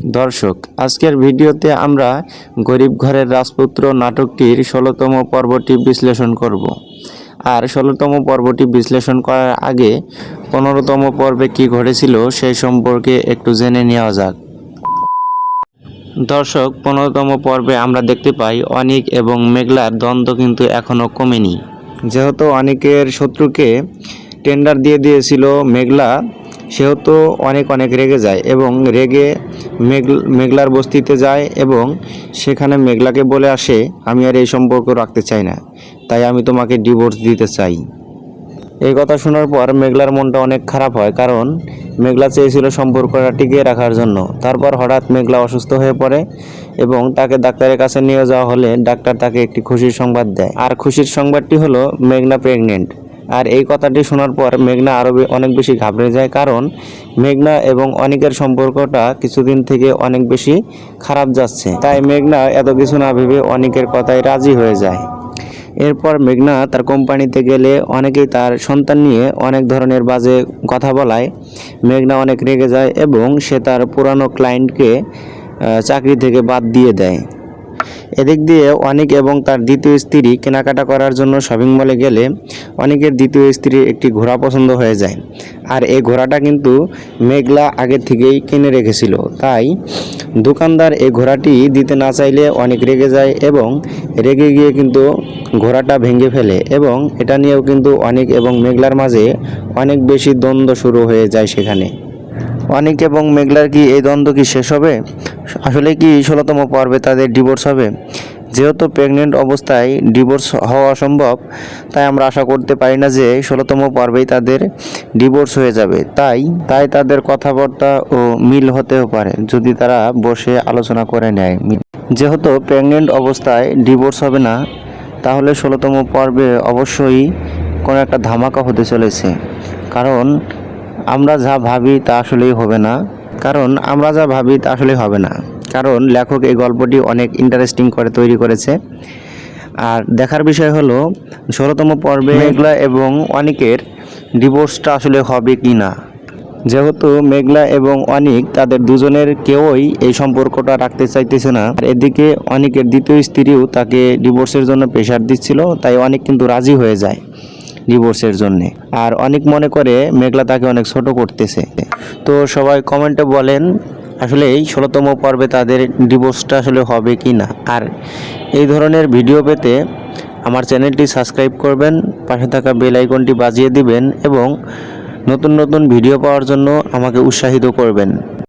দর্শক, আজকের ভিডিওতে আমরা গরিব ঘরের রাজপুত্র নাটকটির ১৬তম পর্বটি বিশ্লেষণ করব। আর ১৬তম পর্বটি বিশ্লেষণ করার আগে ১৫তম পর্বে কি ঘটেছিল সেই সম্পর্কে একটু জেনে নেওয়া যাক। দর্শক, ১৫তম পর্বে আমরা দেখতে পাই অনিক এবং মেঘলার দ্বন্দ্ব কিন্তু এখনও কমেনি। যেহেতু অনিকের শত্রুকে টেন্ডার দিয়ে দিয়েছিল মেঘলা, সেহেতু অনেক রেগে যায় এবং রেগে মেঘলার বস্তিতে যায় এবং সেখানে মেঘলাকে বলে আসে, আমি আর এই সম্পর্ক রাখতে চাই না, তাই আমি তোমাকে ডিভোর্স দিতে চাই। এই কথা শোনার পর মেঘলার মনটা অনেক খারাপ হয়, কারণ মেঘলা চেয়েছিল সম্পর্কটা টিকিয়ে রাখার জন্য। তারপর হঠাৎ মেঘলা অসুস্থ হয়ে পড়ে এবং তাকে ডাক্তারের কাছে নিয়ে যাওয়া হলে ডাক্তার তাকে একটি খুশির সংবাদ দেয়। আর খুশির সংবাদটি হলো মেঘনা প্রেগনেন্ট। আর এই কথাটি শোনার পর মেঘনা আরও অনেক বেশি ঘাবড়ে যায়, কারণ মেঘনা এবং অনিকের সম্পর্কটা কিছুদিন থেকে অনেক বেশি খারাপ যাচ্ছে। তাই মেঘনা এত কিছু না ভেবে অনিকের কথায় রাজি হয়ে যায়। এরপর মেঘনা তার কোম্পানিতে গেলে অনেকেই তার সন্তান নিয়ে অনেক ধরনের বাজে কথা বলায় মেঘনা অনেক রেগে যায় এবং সে তার পুরানো ক্লায়েন্টকে চাকরি থেকে বাদ দিয়ে দেয়। এদিক দিয়ে অনিক এবং তার দ্বিতীয় স্ত্রী কেনাকাটা করার জন্য শপিং মলে গেলে অনিকের দ্বিতীয় স্ত্রীর একটি ঘোড়া পছন্দ হয়ে যায়। আর এই ঘোড়াটা কিন্তু মেঘলা আগে থেকেই কিনে রেখেছিল, তাই দোকানদার এই ঘোড়াটি দিতে না চাইলে অনেক রেগে যায় এবং রেগে গিয়ে কিন্তু ঘোড়াটা ভেঙে ফেলে এবং এটা নিয়েও কিন্তু অনিক এবং মেঘলার মাঝে অনেক বেশি দ্বন্দ্ব শুরু হয়ে যায়। সেখানে অনিক এবং মেঘলার কি এই দ্বন্দ্ব কি শেষ হবে? আসলে কি ১৬তম পর্বে তাদের ডিভোর্স হবে? যেহেতু প্রেগনেন্ট অবস্থায় ডিভোর্স হওয়া অসম্ভব, তাই আমরা আশা করতে পারি না যে ১৬তম পর্বেই তাদের ডিভোর্স হয়ে যাবে। তাই তাদের কথাবার্তা ও মিল হতেও পারে যদি তারা বসে আলোচনা করে নেয়। যেহেতু প্রেগনেন্ট অবস্থায় ডিভোর্স হবে না, তাহলে ১৬তম পর্বে অবশ্যই কোনো একটা ধামাকা হতে চলেছে। কারণ আমরা যা ভাবি তা আসলেই হবে না। কারণ লেখক এই গল্পটি অনেক ইন্টারেস্টিং করে তৈরি করেছে। আর দেখার বিষয় হলো ১৬তম পর্বে মেঘলা এবং অনিকের ডিভোর্সটা আসলে হবে কি না। যেহেতু মেঘলা এবং অনিক তাদের দুজনের কেউই এই সম্পর্কটা রাখতে চাইতেছে না, আর এদিকে অনিকের দ্বিতীয় স্ত্রীও তাকে ডিভোর্সের জন্য প্রেশার দিচ্ছিল, তাই অনিক কিন্তু রাজি হয়ে যায় ডিভোর্সের জন্যে। আর অনেক মনে করে মেঘলা তাকে অনেক ছোট করতেছে। তো সবাই কমেন্টে বলেন আসলে এই ১৬তম পর্বে তাদের ডিভোর্সটা আসলে হবে কি না। আর এই ধরনের ভিডিও পেতে আমার চ্যানেলটি সাবস্ক্রাইব করবেন, পাশে থাকা বেল আইকনটি বাজিয়ে দিবেন এবং নতুন ভিডিও পাওয়ার জন্য আমাকে উৎসাহিত করবেন।